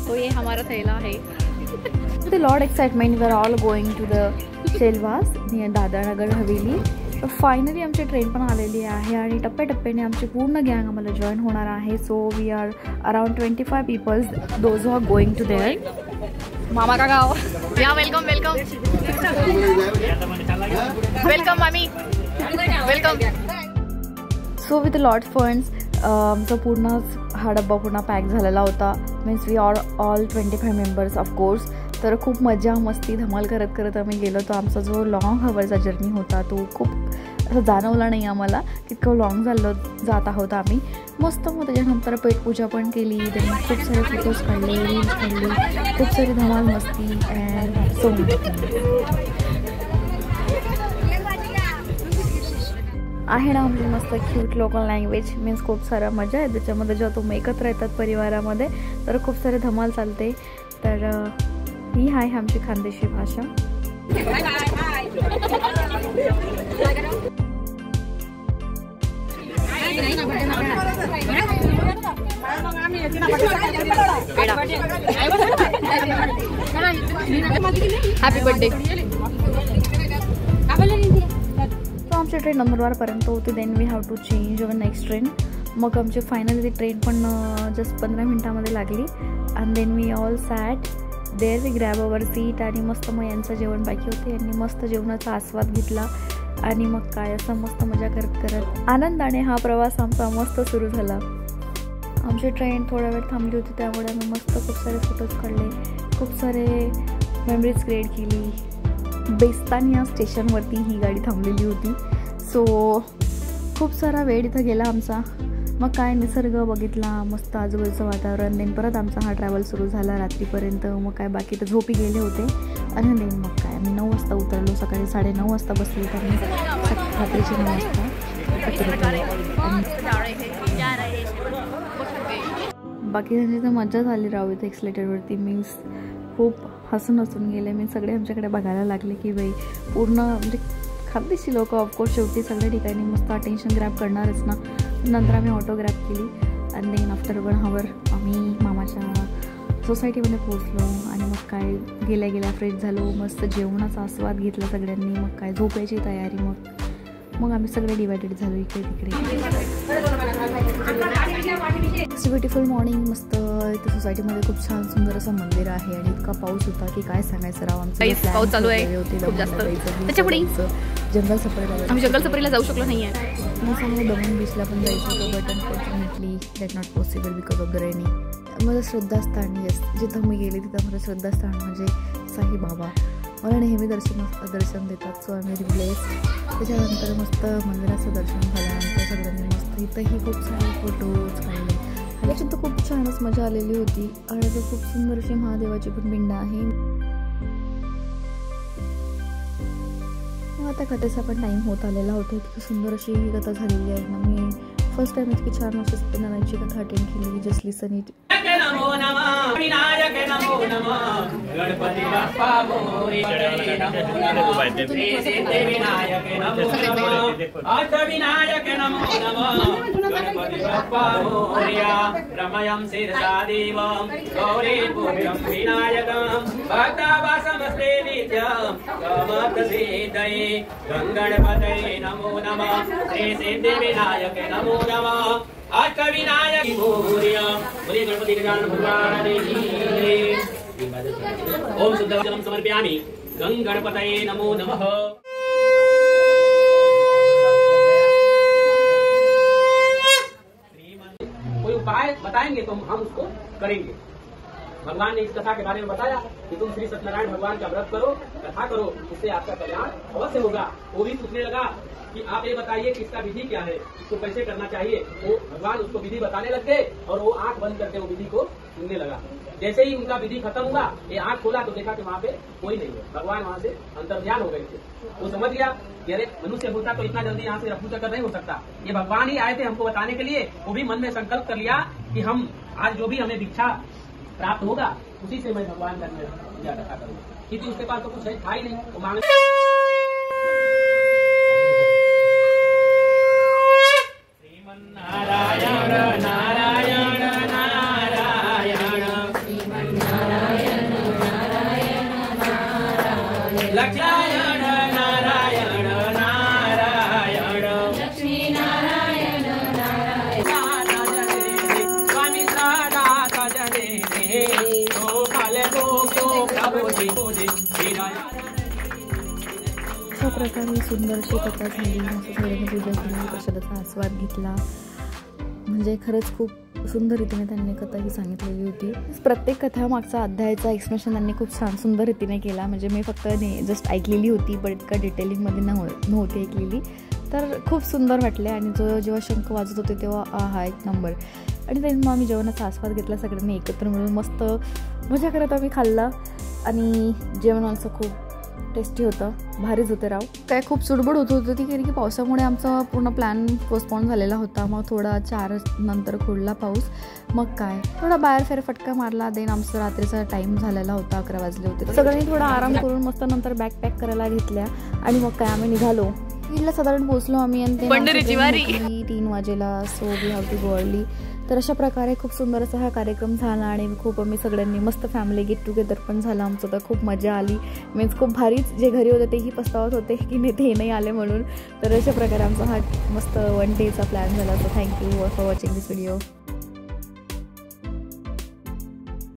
तो ये हमारा थैला है। With a lot of excitement, we are all going to the Selwas near Dadra Nagar Haveli. तर फायनली आमची ट्रेन पण आलेली आहे आणि टप्प्याटप्प्याने आमची पूर्ण गँग आम्हाला जॉईन होणार आहे. So we are around 25 peoples those who are going to there. मामा का गाव. या वेलकम वेलकम वेलकम मामी welcome. So with lot funds आमचा पूर्ण हा डब्बा पूर्ण पॅक झालेला होता. Means we are all 25 members of course. तर खूप मजा मस्ती धमाल करत करत आम्ही गेलो. तर आमचा जो लॉंग हवरचा जर्नी होता तो खूप असं जाणवला नाही आम्हाला तितकं लॉंग जात आहोत आम्ही. मस्त मग त्याच्यानंतर पेटपूजा पण केली. त्यांनी खूप सारे फोटोज काढले, रील्स काढले, खूप सारी धमाल मस्ती अँड सो आहे ना आमची मस्त क्यूट लोकल लँग्वेज. मीन्स खूप सारा मजा आहे त्याच्यामध्ये. जेव्हा तुम्ही एकत्र येतात परिवारामध्ये तर खूप सारे धमाल चालते. तर ही आहे आमची खानदेशी भाषा. Happy birthday. तो आमची ट्रेन नंबर 12 पर्यंत होती. Then we have to change our next train. मग आमची फायनली ती ट्रेन पण जस्ट 15 मिनिटामध्ये लागली. And then we all sat there. We grab our seat आणि मस्त मग यांचं जेवण बाकी होते. यांनी मस्त जेवणाचा आस्वाद घेतला आणि मग काय असं मस्त मजा करत करत आनंदाने हा प्रवास आमचा मस्त सुरू झाला. आमची ट्रेन थोडा वेळ थांबली होती त्यामुळे आम्ही मस्त खूप सारे फोटोज काढले, खूप सारे मेमरीज क्रिएट केली. बेस्तान या स्टेशनवरती ही गाडी थांबलेली होती. सो खूप सारा वेळ इथं गेला आमचा. मग काय निसर्ग बघितला, मस्त आजूबाजूचं वातावरण. देन परत आमचा हा ट्रॅव्हल सुरू झाला रात्रीपर्यंत. मग काय बाकी तर झोपी गेले होते. आणि देन मग काय आम्ही 9 वाजता उतरलो. सकाळी 9:30 वाजता बसलो तर मी रात्रीचे 9 वाजता बाकी त्यांची तर मजा झाली राहू इथे एक्सलेटरवरती. मीन्स खूप हसून हसून गेले. मी सगळे आमच्याकडे बघायला लागले की बाई पूर्ण म्हणजे खानदेशी लोक ऑफकोर्स शेवटी सगळ्या ठिकाणी मस्त अटेन्शन ग्रॅब करणारच ना. नंतर आम्ही ऑटो ग्रॅब केली आणि देन आफ्टर 1 आवर आम्ही मामाच्या सोसायटीमध्ये पोचलो. आणि मग काय गेल्या गेल्या फ्रेश झालो, मस्त जेवणाचा आस्वाद घेतला सगळ्यांनी. मग काय झोपायची तयारी. मग आम्ही सगळे डिवायडेड झालो इकडे तिकडे. It's beautiful morning. मस्त इथे सोसायटीमध्ये खूप छान सुंदर असं मंदिर आहे आणि इतका पाऊस होता की काय सांगायचं राव. आमचं पाऊस चालू आहे खूप जास्त. त्याच्यापुढे जंगल सफारीला आम्ही जंगल सफारीला जाऊ शकलो नाही आहे. मी सांगू दमन बीचला पण जायचं होतं but unfortunately that not possible because of the rainy. माझं श्रद्धास्थान येस जिथं मी गेले तिथं माझं श्रद्धास्थान म्हणजे साई बाबा मला नेहमी दर्शन देतात. So I am very blessed. त्याच्यानंतर मस्त मंदिराचं दर्शन झाल्यानंतर सगळ्यांनी मस्त इथंही खूप सारे फोटोज काढले. त्याच्यात तर खूप छानच मजा आलेली होती. आणि तो खूप सुंदर अशी महादेवाची पण पिंड आहे. मग आता कथेचा पण टाईम होत आलेला होता. इतकी सुंदर अशी ही कथा झालेली आहे ना. मी फर्स्ट टाइम इतकी छान अशी सत्यनारायणची कथा अटेंड केली. Just listen it. नमो नमः विनायक नमो नमः गणपती बाप्पा मोरया नमो नमः श्री सिद्धी विनायक नमो नमः अष्टविनायक नमो नमः गणपती बाप्पा मोरया रमयं शिरसा देवं गौरी पूज्यं विनायकं भक्तावासमस्ते नित्यं कामर्थसिद्धये गणपतये नमो नमः श्री सिद्धि विनायक नमो नमः अष्टविनायक मोरया बोले गणपति गजानन भगवान की ओम शुद्ध जलम समर्पयामि गं गणपतये नमो नमः. कोई उपाय बताएंगे तो हम उसको करेंगे. भगवान ने इस कथा के बारे में बताया कि तुम श्री सत्यनारायण भगवान का व्रत करो, कथा करो, उससे आपका कल्याण अवश्य होगा. वो भी पूछने लगा कि आप ये बताइए कि इसका विधि क्या है, इसको कैसे करना चाहिए. वो भगवान उसको विधि बताने लगे और वो आंख बंद करके वो विधि को सुनने लगा. जैसे ही उनका विधि खत्म हुआ ये आंख खोला तो देखा कि वहाँ पे कोई नहीं है. भगवान वहाँ से अंतर्ध्यान हो गए थे. वो समझ गया कि अरे मनुष्य होता तो इतना जल्दी यहाँ से रफू चक्कर नहीं हो सकता. ये भगवान ही आए थे हमको बताने के लिए. वो भी मन में संकल्प कर लिया कि हम आज जो भी हमें भिक्षा प्राप्त होगा उसी से मैं भगवान का पूजा कथा करूँगा. क्योंकि उसके पास तो कुछ है था ही नहीं. वो मांग नारायण नारायण नारायण प्रकारे सुंदरशी कथा झाली. सगळ्यांनी पूजा केली, प्रसादाचा आस्वाद घेतला. म्हणजे खरंच खूप सुंदर रीतीने त्यांनी कथा ही सांगितलेली होती. प्रत्येक कथा मागचा अध्यायाचा एक्सप्लेनेशन त्यांनी खूप छान सुंदर रीतीने केला. म्हणजे मी फक्त जस्ट ऐकलेली होती, पण इतका डिटेलिंगमध्ये नव्हती ऐकलेली. तर खूप सुंदर वाटले. आणि जेव्हा शंख वाजत होते तेव्हा हा एक नंबर. आणि मग आम्ही जेवणाचा आस्वाद घेतला. सगळ्यांनी एकत्र मिळून मस्त मजा करत आम्ही खाल्ला. आणि जेवण आमचं खूप टेस्टी होतं, भारीच होतं राव. काय खूप चुडबुड होत होती ती, कारण की पावसामुळे आमचा पूर्ण प्लॅन पोस्टपोन झालेला होता. मग थोडा 4 नंतर खुडला पाऊस. मग काय थोडा बाहेर फेरफटका मारला. देन आमचा रात्रीचा टाईम झालेला होता, 11 वाजले होते. सगळ्यांनी थोडा आराम करून मस्त नंतर बॅग पॅक करायला घेतल्या. आणि मग काय आम्ही निघालो. बीडला साधारण पोहोचलो आम्ही. आणि 3 वाजेला. So we have to go early. तर अशा प्रकारे खूप सुंदर असा हा कार्यक्रम झाला. आणि खूप आम्ही सगळ्यांनी मस्त फॅमिली गेट टुगेदर पण झालं आमचं. तर खूप मजा आली. मीन्स खूप भारीच. जे घरी होते तेही पस्तावत होते की ते नाही आले म्हणून. तर अशा प्रकारे आमचा हा मस्त 1 डेचा प्लॅन झाला. So thank you for watching this video.